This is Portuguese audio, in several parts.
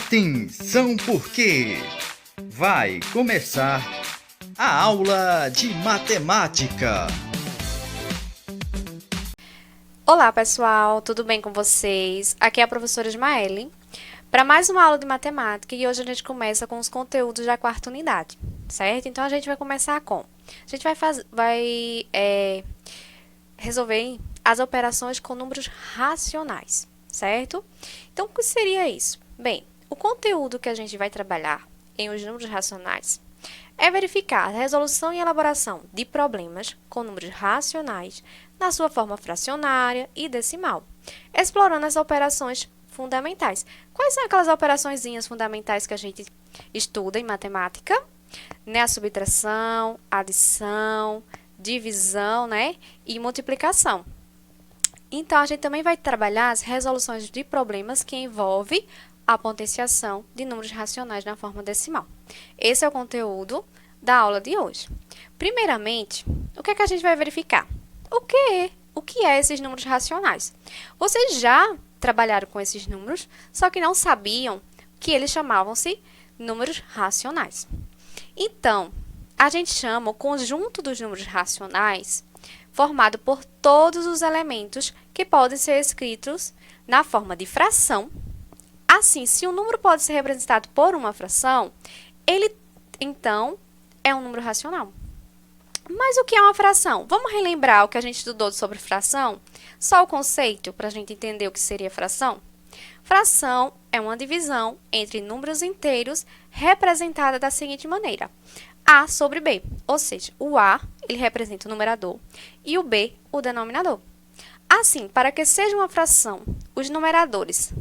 Atenção porque vai começar a aula de matemática. Olá pessoal, tudo bem com vocês? Aqui é a professora Ismaele para mais uma aula de matemática e hoje a gente começa com os conteúdos da quarta unidade, certo? Então a gente vai começar com... A gente vai resolver as operações com números racionais, certo? Então o que seria isso? Bem, o conteúdo que a gente vai trabalhar em os números racionais é verificar a resolução e elaboração de problemas com números racionais na sua forma fracionária e decimal, explorando as operações fundamentais. Quais são aquelas operaçõezinhas fundamentais que a gente estuda em matemática? Né? A subtração, adição, divisão, né? E multiplicação. Então, a gente também vai trabalhar as resoluções de problemas que envolvem a potenciação de números racionais na forma decimal. Esse é o conteúdo da aula de hoje. Primeiramente, o que é que a gente vai verificar? O que é esses números racionais? Vocês já trabalharam com esses números, só que não sabiam que eles chamavam-se números racionais. Então, a gente chama o conjunto dos números racionais formado por todos os elementos que podem ser escritos na forma de fração. Assim, se um número pode ser representado por uma fração, ele, então, é um número racional. Mas o que é uma fração? Vamos relembrar o que a gente estudou sobre fração? Só o conceito para a gente entender o que seria fração? Fração é uma divisão entre números inteiros representada da seguinte maneira. A sobre B, ou seja, o A ele representa o numerador e o B o denominador. Assim, para que seja uma fração, os numeradores,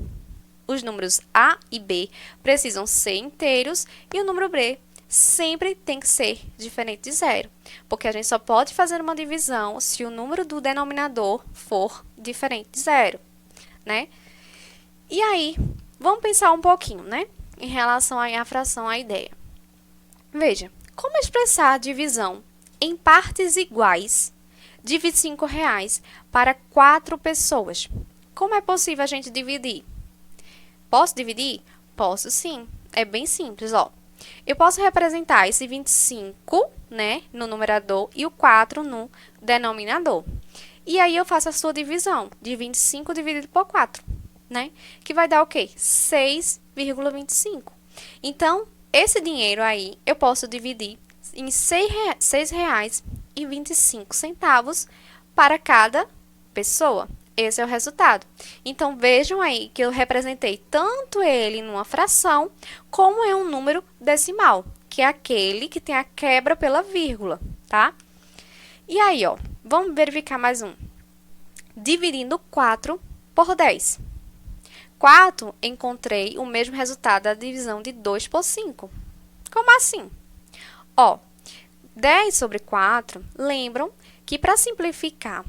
os números A e B precisam ser inteiros e o número B sempre tem que ser diferente de zero, porque a gente só pode fazer uma divisão se o número do denominador for diferente de zero, né? E aí, vamos pensar um pouquinho, né? Em relação à fração, à ideia. Veja, como expressar a divisão em partes iguais de R$25 para 4 pessoas? Como é possível a gente dividir? Posso dividir? Posso sim. É bem simples, ó. Eu posso representar esse 25, né, no numerador e o 4 no denominador. E aí eu faço a sua divisão de 25 dividido por 4, né? Que vai dar o quê? 6,25. Então, esse dinheiro aí eu posso dividir em R$6,25 para cada pessoa. Esse é o resultado. Então, vejam aí que eu representei tanto ele numa fração, como em um número decimal, que é aquele que tem a quebra pela vírgula, tá? E aí, ó, vamos verificar mais um. Dividindo 4 por 10. 4, encontrei o mesmo resultado da divisão de 2 por 5. Como assim? Ó, 10 sobre 4, lembram que para simplificar,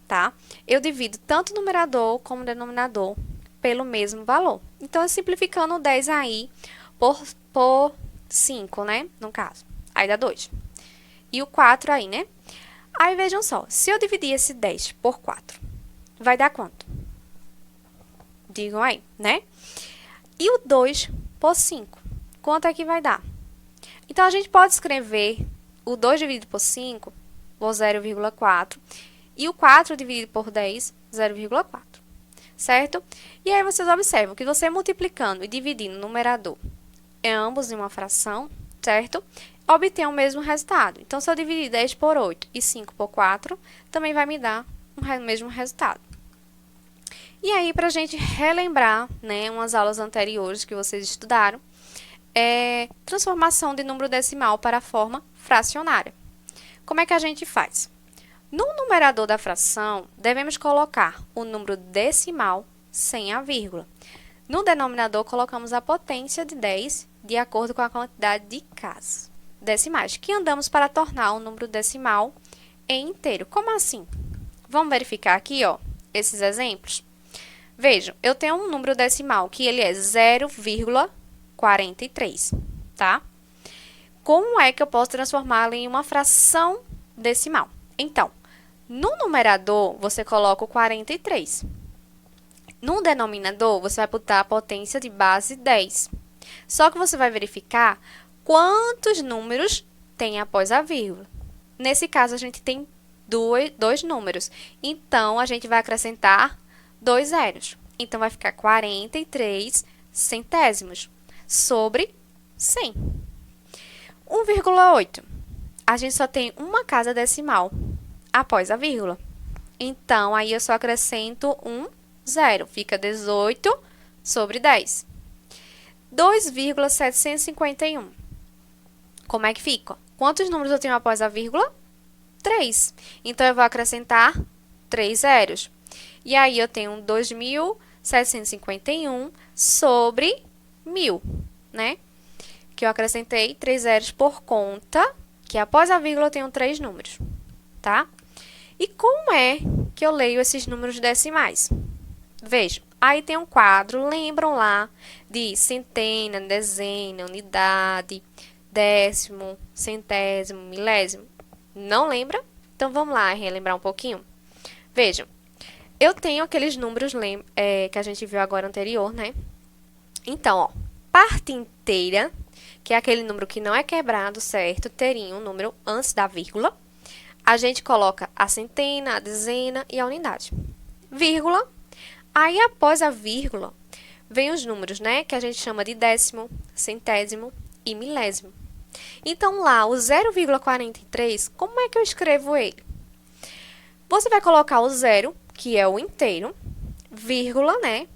tá? Eu divido tanto o numerador como o denominador pelo mesmo valor. Então, eu simplificando o 10 aí por 5, né? No caso. Aí dá 2. E o 4 aí, né? Aí, vejam só. Se eu dividir esse 10 por 4, vai dar quanto? Digam aí, né? E o 2 por 5, quanto é que vai dar? Então, a gente pode escrever o 2 dividido por 5, por 0,4, e o 4 dividido por 10, 0,4, certo? E aí, vocês observam que você multiplicando e dividindo o numerador em ambos em uma fração, certo? Obtém o mesmo resultado. Então, se eu dividir 10 por 8 e 5 por 4, também vai me dar o mesmo resultado. E aí, para a gente relembrar, né, umas aulas anteriores que vocês estudaram, transformação de número decimal para a forma fracionária. Como é que a gente faz? No numerador da fração, devemos colocar o número decimal sem a vírgula. No denominador, colocamos a potência de 10, de acordo com a quantidade de casas decimais, que andamos para tornar o número decimal em inteiro. Como assim? Vamos verificar aqui, ó, esses exemplos. Vejam, eu tenho um número decimal que ele é 0,43, tá? Como é que eu posso transformá-lo em uma fração decimal? Então, no numerador, você coloca o 43. No denominador, você vai botar a potência de base 10. Só que você vai verificar quantos números tem após a vírgula. Nesse caso, a gente tem dois números. Então, a gente vai acrescentar 2 zeros. Então, vai ficar 43 centésimos sobre 100. 1,8. A gente só tem uma casa decimal após a vírgula. Então, aí eu só acrescento um zero. Fica 18 sobre 10. 2,751. Como é que fica? Quantos números eu tenho após a vírgula? 3. Então, eu vou acrescentar 3 zeros. E aí, eu tenho 2.751 sobre 1.000, né? Que eu acrescentei 3 zeros por conta que após a vírgula eu tenho 3 números, tá? E como é que eu leio esses números decimais? Vejam, aí tem um quadro, lembram lá de centena, dezena, unidade, décimo, centésimo, milésimo? Não lembra? Então, vamos lá relembrar um pouquinho. Vejam, eu tenho aqueles números que a gente viu agora anterior, né? Então, ó, parte inteira, que é aquele número que não é quebrado, certo? Teria um número antes da vírgula. A gente coloca a centena, a dezena e a unidade. Vírgula. Aí, após a vírgula, vem os números, né? Que a gente chama de décimo, centésimo e milésimo. Então, lá, o 0,43, como é que eu escrevo ele? Você vai colocar o zero, que é o inteiro, vírgula, né?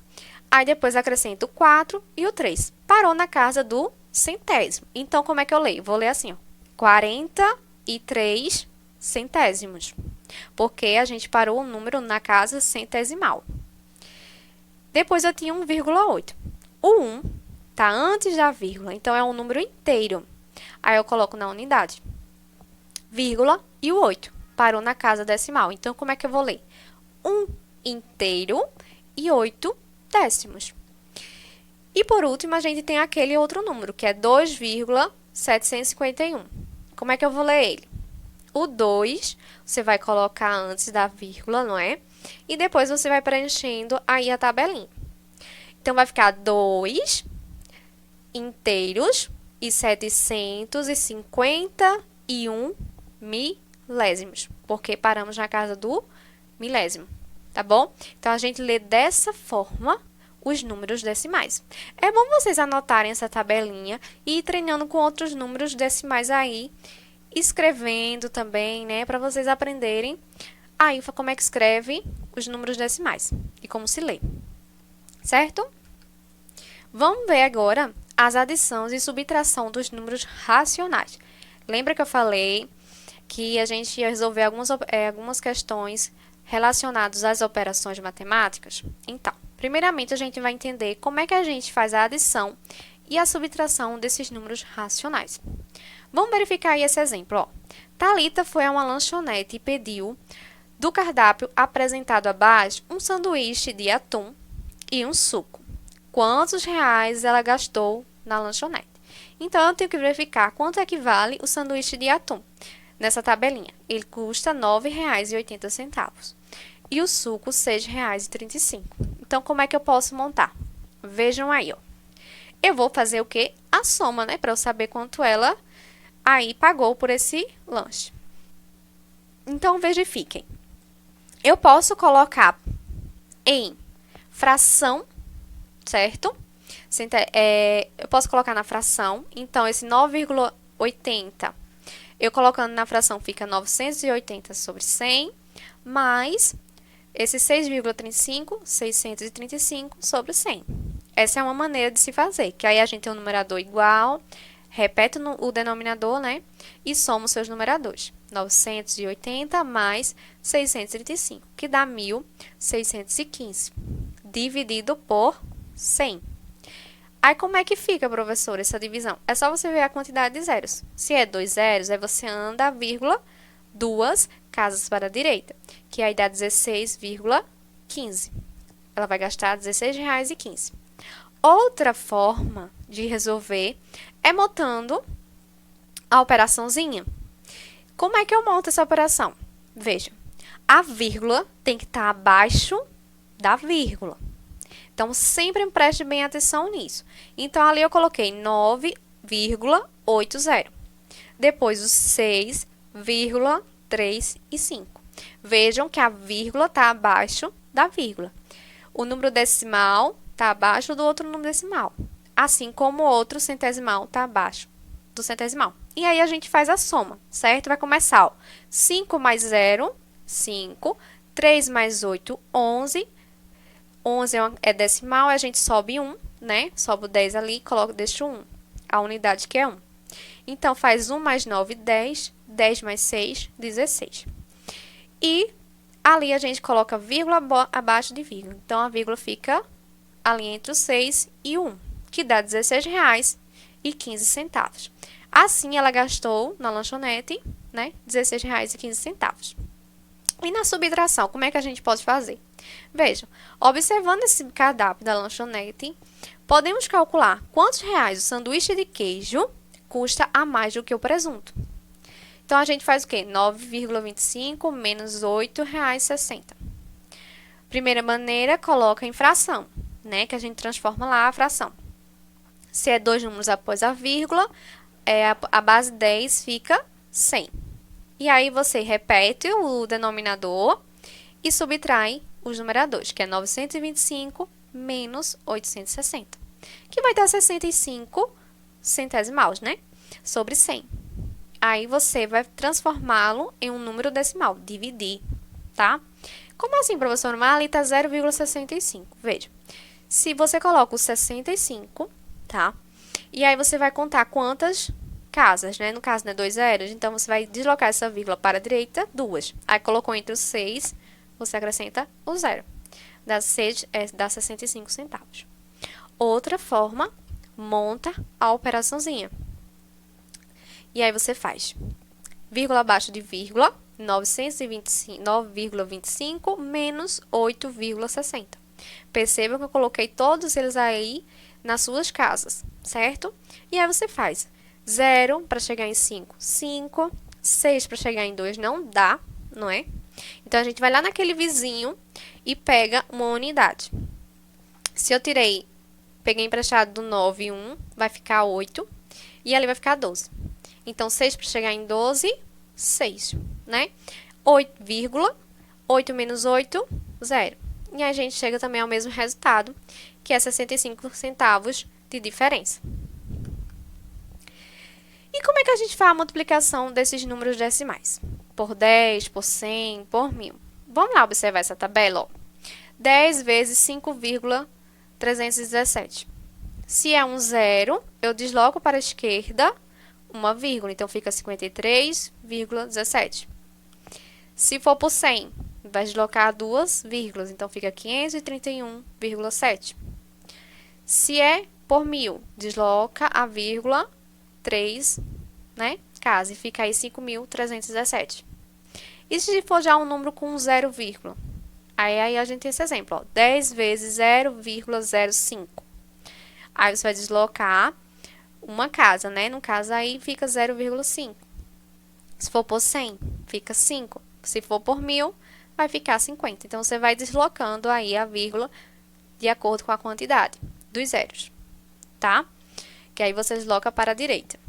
Aí, depois acrescento o 4 e o 3. Parou na casa do centésimo. Então, como é que eu leio? Vou ler assim, ó. 43 centésimos. Porque a gente parou o número na casa centesimal. Depois, eu tinha 1,8. O 1 está antes da vírgula, então é um número inteiro. Aí, eu coloco na unidade. Vírgula e o 8. Parou na casa decimal. Então, como é que eu vou ler? 1 inteiro e 8 décimos. E, por último, a gente tem aquele outro número, que é 2,751. Como é que eu vou ler ele? O 2, você vai colocar antes da vírgula, não é? E depois você vai preenchendo aí a tabelinha. Então, vai ficar 2 inteiros e 751 milésimos, porque paramos na casa do milésimo, tá bom? Então, a gente lê dessa forma os números decimais. É bom vocês anotarem essa tabelinha e ir treinando com outros números decimais aí, escrevendo também, né? Para vocês aprenderem aí como é que escreve os números decimais e como se lê, certo? Vamos ver agora as adições e subtração dos números racionais. Lembra que eu falei que a gente ia resolver algumas questões relacionadas às operações matemáticas? Então, primeiramente, a gente vai entender como é que a gente faz a adição e a subtração desses números racionais. Vamos verificar aí esse exemplo, ó. Thalita foi a uma lanchonete e pediu do cardápio apresentado abaixo um sanduíche de atum e um suco. Quantos reais ela gastou na lanchonete? Então, eu tenho que verificar quanto equivale o sanduíche de atum. Nessa tabelinha, ele custa R$ 9,80 e o suco R$ 6,35. Então, como é que eu posso montar? Vejam aí, ó. Eu vou fazer o quê? A soma, né? Para eu saber quanto ela aí pagou por esse lanche. Então, verifiquem. Eu posso colocar em fração, certo? Eu posso colocar na fração. Então, esse 9,80, eu colocando na fração, fica 980 sobre 100, mais esse 6,35, 635 sobre 100. Essa é uma maneira de se fazer, que aí a gente tem um numerador igual, repete o denominador, né? E soma os seus numeradores. 980 mais 635, que dá 1.615, dividido por 100. Aí, como é que fica, professor, essa divisão? É só você ver a quantidade de zeros. Se é 2 zeros, aí você anda a vírgula 2 casas para a direita, que aí dá 16,15. Ela vai gastar R$ 16,15. Outra forma de resolver é montando a operaçãozinha. Como é que eu monto essa operação? Veja, a vírgula tem que estar abaixo da vírgula, Então, sempre preste bem atenção nisso. Então, ali eu coloquei 9,80. Depois, os 6,3 e 5. Vejam que a vírgula está abaixo da vírgula. O número decimal está abaixo do outro número decimal. Assim como o outro centesimal está abaixo do centesimal. E aí, a gente faz a soma, certo? Vai começar, ó. 5 mais 0, 5. 3 mais 8, 11. 11 é decimal, a gente sobe 1, né? Sobe o 10 ali e deixa o 1. A unidade que é 1. Então, faz 1 mais 9, 10. 10 mais 6, 16. E ali a gente coloca vírgula abaixo de vírgula. Então, a vírgula fica ali entre o 6 e o 1, que dá R$16,15. Assim, ela gastou na lanchonete, né? R$16,15. E na subtração, como é que a gente pode fazer? Vejam, observando esse cardápio da lanchonete, podemos calcular quantos reais o sanduíche de queijo custa a mais do que o presunto. Então, a gente faz o quê? 9,25 menos R$8,60. Primeira maneira, coloca em fração, né? Que a gente transforma lá a fração. Se é 2 números após a vírgula, a base 10 fica 100. E aí, você repete o denominador e subtrai os numeradores, que é 925 menos 860, que vai dar 65 centesimaus, né? Sobre 100. Aí, você vai transformá-lo em um número decimal, dividir, tá? Como assim, professor? Mas ali está 0,65. Veja, se você coloca o 65, tá? E aí, você vai contar quantas casas, né? No caso, né, 2 zeros. Então, você vai deslocar essa vírgula para a direita, 2. Aí, colocou entre os 6, você acrescenta o 0. Dá 65 centavos. Outra forma, monta a operaçãozinha. E aí, você faz vírgula abaixo de vírgula, 9,25 menos 8,60. Percebam que eu coloquei todos eles aí nas suas casas, certo? E aí, você faz 0 para chegar em 5, 5. 6 para chegar em 2 não dá, não é? Então, a gente vai lá naquele vizinho e pega uma unidade. Se eu peguei emprestado do 9 e 1, vai ficar 8. E ali vai ficar 12. Então, 6 para chegar em 12, 6, né? 8 menos 8, 0. E a gente chega também ao mesmo resultado, que é 65 centavos de diferença. E como é que a gente faz a multiplicação desses números decimais? Por 10, por 100, por 1000. Vamos lá observar essa tabela, ó. 10 vezes 5,317. Se é um 0, eu desloco para a esquerda uma vírgula, então fica 53,17. Se for por 100, vai deslocar duas vírgulas, então fica 531,7. Se é por 1000, desloca a vírgula 3, né? Casa, e fica aí 5.317. E se for já um número com 0, aí a gente tem esse exemplo, ó, 10 vezes 0,05. Aí você vai deslocar uma casa, né? No caso aí fica 0,5. Se for por 100, fica 5. Se for por 1000, vai ficar 50. Então, você vai deslocando aí a vírgula de acordo com a quantidade dos zeros, tá? Que aí você desloca para a direita.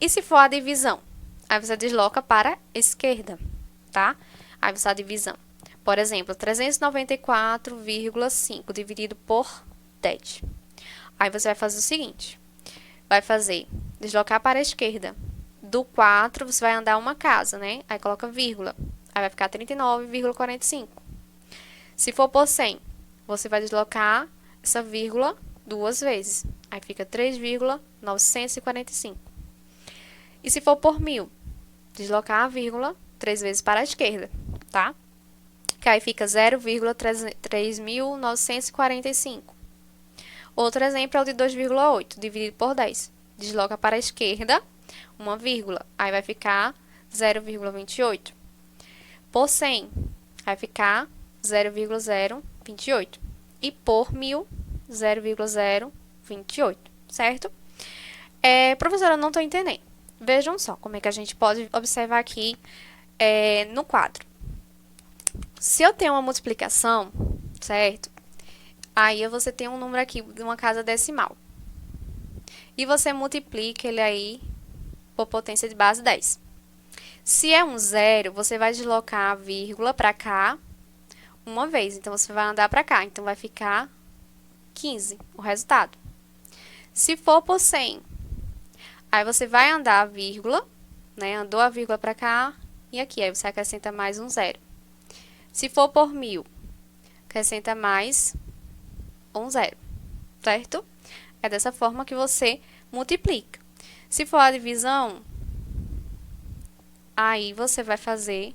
E se for a divisão? Aí você desloca para a esquerda, tá? Aí você a divisão. Por exemplo, 394,5 dividido por 10. Aí você vai fazer o seguinte. Vai fazer deslocar para a esquerda. Do 4, você vai andar uma casa, né? Aí coloca vírgula. Aí vai ficar 39,45. Se for por 100, você vai deslocar essa vírgula duas vezes. Aí fica 3,945. E se for por 1000, deslocar a vírgula 3 vezes para a esquerda, tá? Que aí fica 0,3945. Outro exemplo é o de 2,8 dividido por 10. Desloca para a esquerda uma vírgula. Aí vai ficar 0,28. Por 100, vai ficar 0,028. E por 1000, 0,028, certo? Professora, eu não estou entendendo. Vejam só como é que a gente pode observar aqui no quadro. Se eu tenho uma multiplicação, certo? Aí você tem um número aqui de uma casa decimal. E você multiplica ele aí por potência de base 10. Se é um zero, você vai deslocar a vírgula para cá uma vez. Então, você vai andar para cá. Então, vai ficar 15, o resultado. Se for por 100, aí você vai andar a vírgula, né? Andou a vírgula para cá e aqui. Aí você acrescenta mais um zero. Se for por 1000, acrescenta mais um zero, certo? É dessa forma que você multiplica. Se for a divisão, aí você vai fazer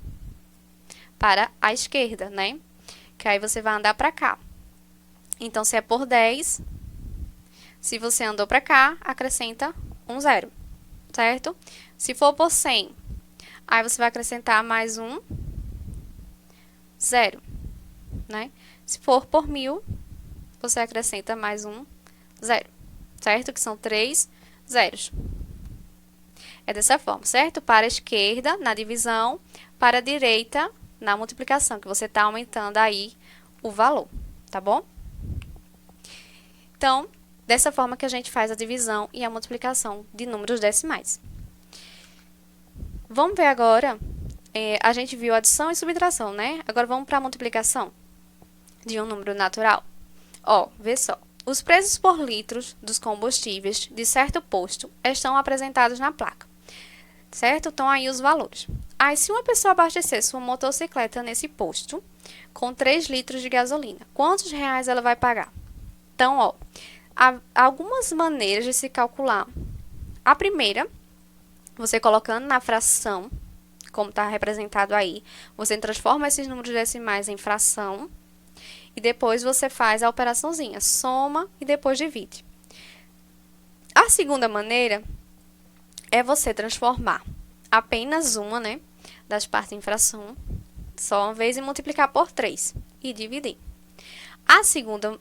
para a esquerda, né? Que aí você vai andar para cá. Então, se é por 10, se você andou para cá, acrescenta um zero, certo? Se for por 100, aí você vai acrescentar mais um zero, né? Se for por 1000, você acrescenta mais um zero, certo? Que são 3 zeros. É dessa forma, certo? Para a esquerda, na divisão, para a direita, na multiplicação, que você está aumentando aí o valor, tá bom? Então, dessa forma que a gente faz a divisão e a multiplicação de números decimais. Vamos ver agora, a gente viu adição e subtração, né? Agora vamos para a multiplicação de um número natural. Ó, vê só. Os preços por litros dos combustíveis de certo posto estão apresentados na placa, certo? Estão aí os valores. Aí, se uma pessoa abastecer sua motocicleta nesse posto com 3 litros de gasolina, quantos reais ela vai pagar? Então, ó, há algumas maneiras de se calcular. A primeira, você colocando na fração, como está representado aí, você transforma esses números decimais em fração e depois você faz a operaçãozinha, soma e depois divide. A segunda maneira é você transformar apenas uma, né, das partes em fração, só uma vez, e multiplicar por 3 e dividir.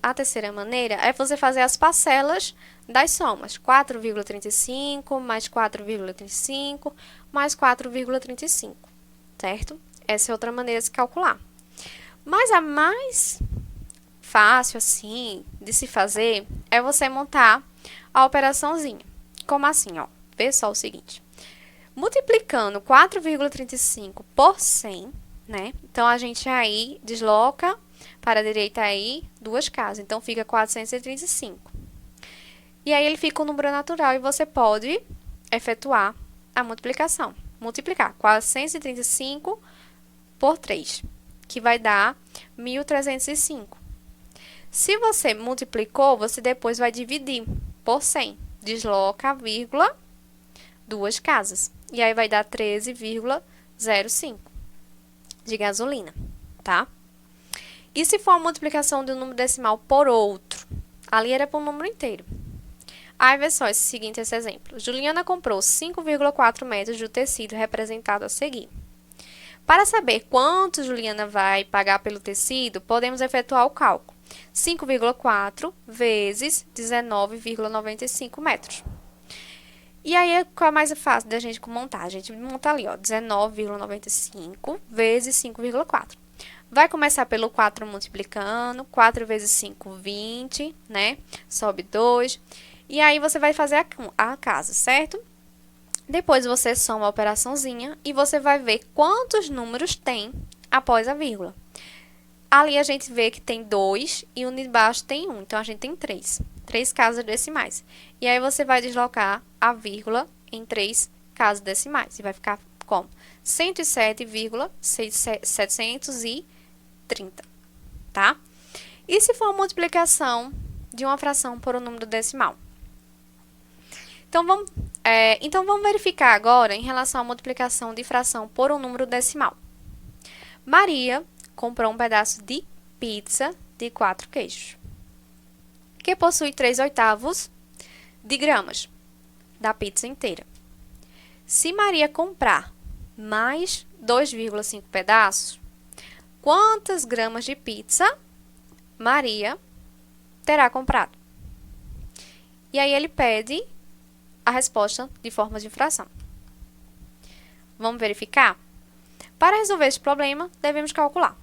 A terceira maneira é você fazer as parcelas das somas, 4,35 mais 4,35 mais 4,35, certo? Essa é outra maneira de se calcular. Mas a mais fácil, assim, de se fazer é você montar a operaçãozinha. Como assim, ó? Vê só o seguinte. Multiplicando 4,35 por 100, né? Então, a gente aí desloca para a direita aí duas casas. Então, fica 435. E aí, ele fica um número natural e você pode efetuar a multiplicação. Multiplicar 435 por 3, que vai dar 1.305. Se você multiplicou, você depois vai dividir por 100. Desloca a vírgula, duas casas. E aí, vai dar 13,05 de gasolina, tá? E se for a multiplicação de um número decimal por outro? Ali era para um número inteiro. Aí, vê só esse exemplo. Juliana comprou 5,4 metros do tecido representado a seguir. Para saber quanto Juliana vai pagar pelo tecido, podemos efetuar o cálculo. 5,4 vezes 19,95 metros. E aí, qual é mais fácil da gente montar? A gente monta ali, ó, 19,95 vezes 5,4. Vai começar pelo 4 multiplicando, 4 vezes 5, 20, né? Sobe 2. E aí, você vai fazer a casa, certo? Depois, você soma a operaçãozinha e você vai ver quantos números tem após a vírgula. Ali, a gente vê que tem 2 e o de baixo tem 1. Então, a gente tem 3. 3 casas decimais. E aí, você vai deslocar a vírgula em 3 casas decimais. E vai ficar como? 107,730, tá? E se for a multiplicação de uma fração por um número decimal? Então, vamos verificar agora em relação à multiplicação de fração por um número decimal. Maria comprou um pedaço de pizza de 4 queijos, que possui 3/8 de gramas da pizza inteira. Se Maria comprar mais 2,5 pedaços, quantas gramas de pizza Maria terá comprado? E aí, ele pede a resposta de forma de fração. Vamos verificar? Para resolver esse problema, devemos calcular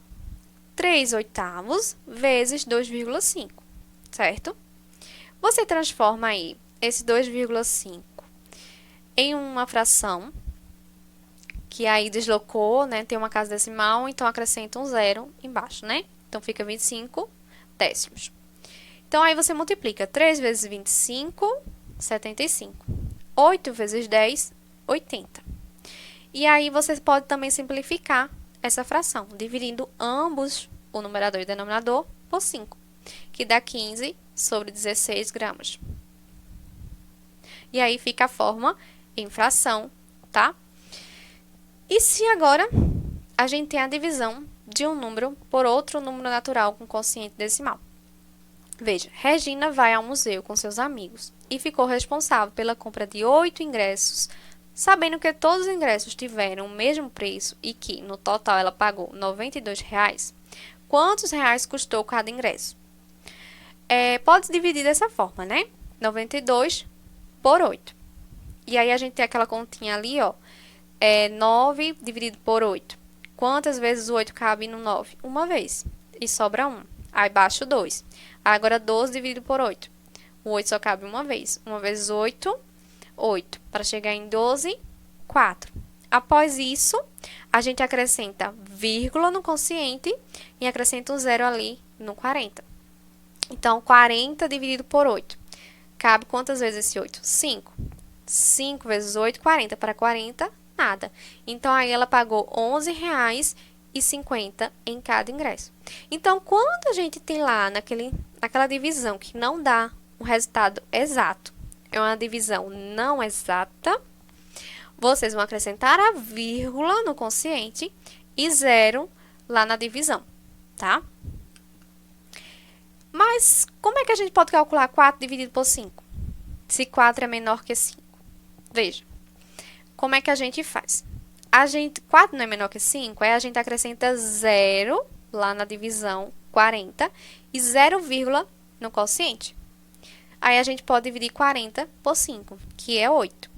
3/8 vezes 2,5. certo? Você transforma aí esse 2,5 em uma fração, que aí deslocou, né? Tem uma casa decimal, então acrescenta um zero embaixo, né? Então, fica 25 décimos. Então, aí você multiplica 3 vezes 25, 75. 8 vezes 10, 80. E aí, você pode também simplificar essa fração, dividindo ambos, o numerador e o denominador, por 5, que dá 15 sobre 16 gramas. E aí, fica a forma em fração, tá? E se agora a gente tem a divisão de um número por outro número natural com quociente decimal? Veja, Regina vai ao museu com seus amigos e ficou responsável pela compra de 8 ingressos, sabendo que todos os ingressos tiveram o mesmo preço e que, no total, ela pagou R$ 92. Quantos reais custou cada ingresso? Pode dividir dessa forma, né? 92 por 8. E aí, a gente tem aquela continha ali, ó. 9 dividido por 8. Quantas vezes o 8 cabe no 9? Uma vez. E sobra 1. Aí, baixo 2. Agora, 12 dividido por 8. O 8 só cabe uma vez. 1 vezes 8, 8. Para chegar em 12, 4. Após isso, a gente acrescenta vírgula no quociente e acrescenta um zero ali no 40. Então, 40 dividido por 8. Cabe quantas vezes esse 8? 5. 5 vezes 8, 40. Para 40, nada. Então, aí ela pagou R$ 11,50 em cada ingresso. Então, quando a gente tem lá naquela divisão que não dá um resultado exato, é uma divisão não exata, vocês vão acrescentar a vírgula no quociente e zero lá na divisão, tá? Mas, como é que a gente pode calcular 4 dividido por 5? Se 4 é menor que 5. Veja, como é que a gente faz? 4 não é menor que 5, aí a gente acrescenta 0 lá na divisão 40 e 0, no quociente. Aí a gente pode dividir 40 por 5, que é 8.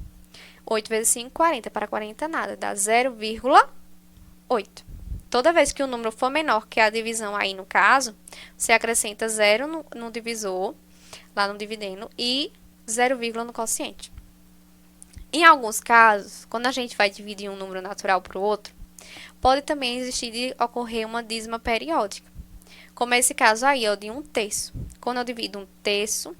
8 vezes 5, 40. Para 40, nada. Dá 0,8. Toda vez que o número for menor que a divisão aí, no caso, você acrescenta 0 no divisor, lá no dividendo, e 0, no quociente. Em alguns casos, quando a gente vai dividir um número natural para o outro, pode também existir de ocorrer uma dízima periódica. Como esse caso aí, é o de 1/3. Quando eu divido 1/3,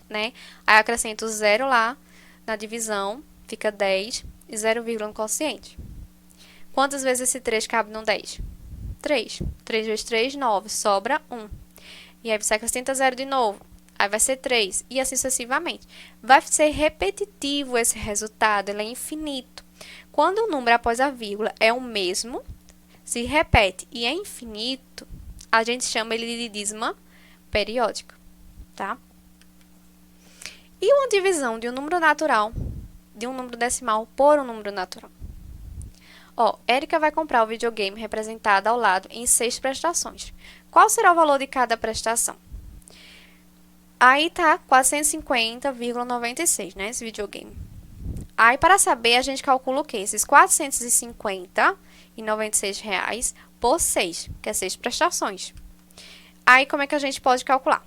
né? Aí eu acrescento 0 lá na divisão, fica 10 e 0, no quociente. Quantas vezes esse 3 cabe no 10? 3. 3 vezes 3, 9. Sobra 1. E aí você acrescenta 0 de novo. Aí vai ser 3. E assim sucessivamente. Vai ser repetitivo esse resultado. Ele é infinito. Quando o número após a vírgula é o mesmo, se repete e é infinito, a gente chama ele de dízima periódica, tá? E uma divisão de um número natural, de um número decimal por um número natural? Ó, Érica vai comprar o videogame representado ao lado em 6 prestações. Qual será o valor de cada prestação? Aí tá 450,96, né, esse videogame. Aí, para saber, a gente calcula o quê? Esses 450,96 reais por 6, que é 6 prestações. Aí, como é que a gente pode calcular?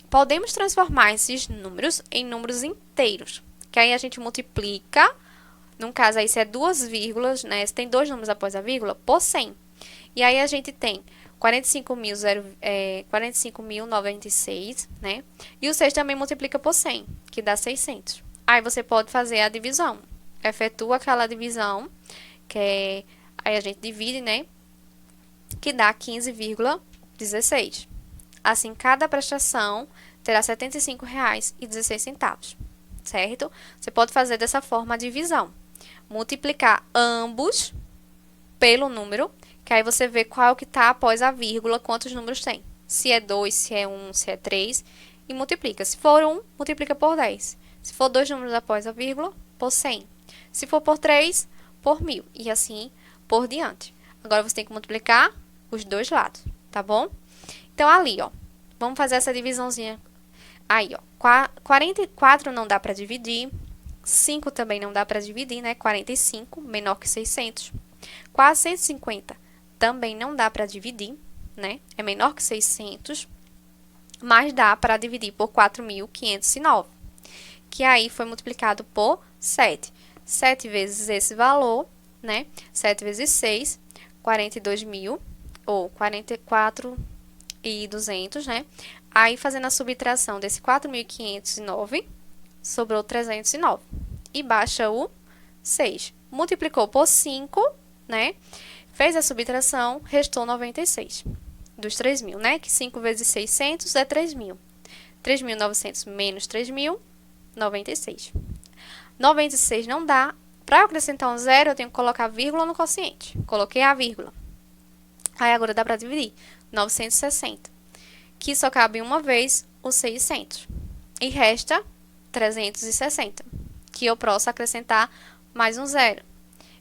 Podemos transformar esses números em números inteiros, que aí a gente multiplica, no caso aí, se é 2 vírgulas, né, se tem 2 números após a vírgula, por 100. E aí, a gente tem 45.096, né? E o 6 também multiplica por 100, que dá 600. Aí, você pode fazer a divisão. Efetua aquela divisão, aí a gente divide, né? Que dá 15,16. Assim, cada prestação terá R$ 75,16, certo? Você pode fazer dessa forma a divisão. Multiplicar ambos pelo número, que aí você vê qual que está após a vírgula, quantos números tem. Se é 2, se é 1, se é 3, e multiplica. Se for 1, multiplica por 10. Se for 2 números após a vírgula, por 100. Se for por 3, por 1.000. E assim por diante. Agora, você tem que multiplicar os dois lados, tá bom? Então, ali, ó, vamos fazer essa divisãozinha. Aí, ó, 44 não dá para dividir. 5 também não dá para dividir, né? 45, menor que 600. 450 também não dá para dividir, né? É menor que 600. mas dá para dividir por 4.509, que aí foi multiplicado por 7. 7 vezes esse valor, né? 7 vezes 6, 42.000, ou 44.200, né? Aí, fazendo a subtração desse 4.509, sobrou 309. E baixa o 6. Multiplicou por 5, né? Fez a subtração, restou 96 dos 3.000, né? Que 5 vezes 600 é 3.000. 3.900 menos 3.000, 96. 96 não dá. Para acrescentar um zero, eu tenho que colocar vírgula no quociente. Coloquei a vírgula. Aí, agora dá para dividir. 960. Que só cabe uma vez o 600. E resta 360. Que eu posso acrescentar mais um zero.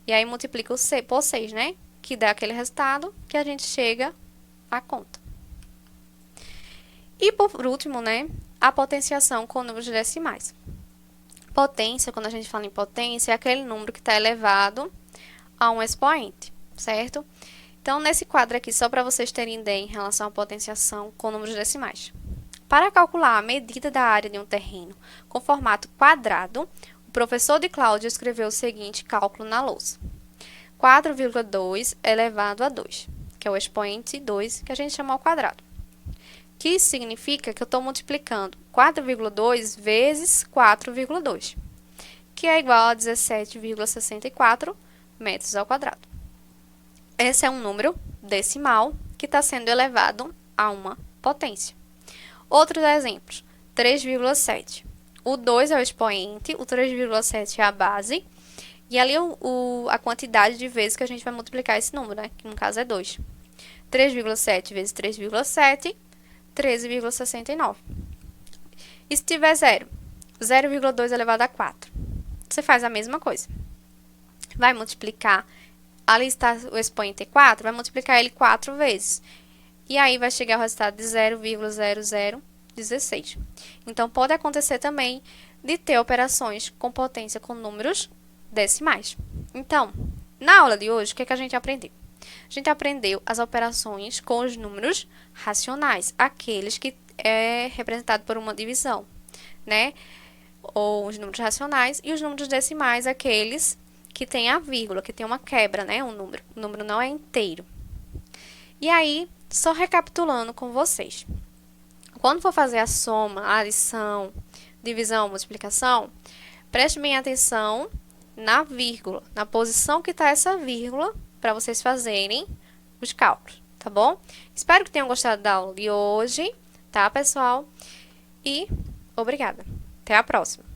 E aí, multiplico por 6, né? Que dá aquele resultado que a gente chega à conta. E, por último, né? A potenciação com números decimais. Potência, quando a gente fala em potência, é aquele número que está elevado a um expoente, certo? Então, nesse quadro aqui, só para vocês terem ideia em relação à potenciação com números decimais. Para calcular a medida da área de um terreno com formato quadrado, o professor de Cláudia escreveu o seguinte cálculo na lousa. 4,2 elevado a 2, que é o expoente 2, que a gente chama ao quadrado. Que significa que eu estou multiplicando 4,2 vezes 4,2, que é igual a 17,64 metros ao quadrado. Esse é um número decimal que está sendo elevado a uma potência. Outros exemplos, 3,7. O 2 é o expoente, o 3,7 é a base, e ali a quantidade de vezes que a gente vai multiplicar esse número, né? Que no caso é 2. 3,7 vezes 3,7, 13,69. E se tiver 0? 0,2 elevado a 4. Você faz a mesma coisa. Vai multiplicar, ali está o expoente 4, vai multiplicar ele 4 vezes. E aí vai chegar ao resultado de 0,0016. Então, pode acontecer também de ter operações com potência com números decimais. Então, na aula de hoje, o que é que a gente aprendeu? A gente aprendeu as operações com os números racionais, aqueles que é representado por uma divisão, né? Ou os números racionais, e os números decimais, aqueles que tem a vírgula, que tem uma quebra, né? O número não é inteiro. E aí, só recapitulando com vocês. Quando for fazer a soma, a adição, divisão, multiplicação, preste bem atenção na vírgula, na posição que está essa vírgula, para vocês fazerem os cálculos, tá bom? Espero que tenham gostado da aula de hoje, tá, pessoal? E obrigada. Até a próxima.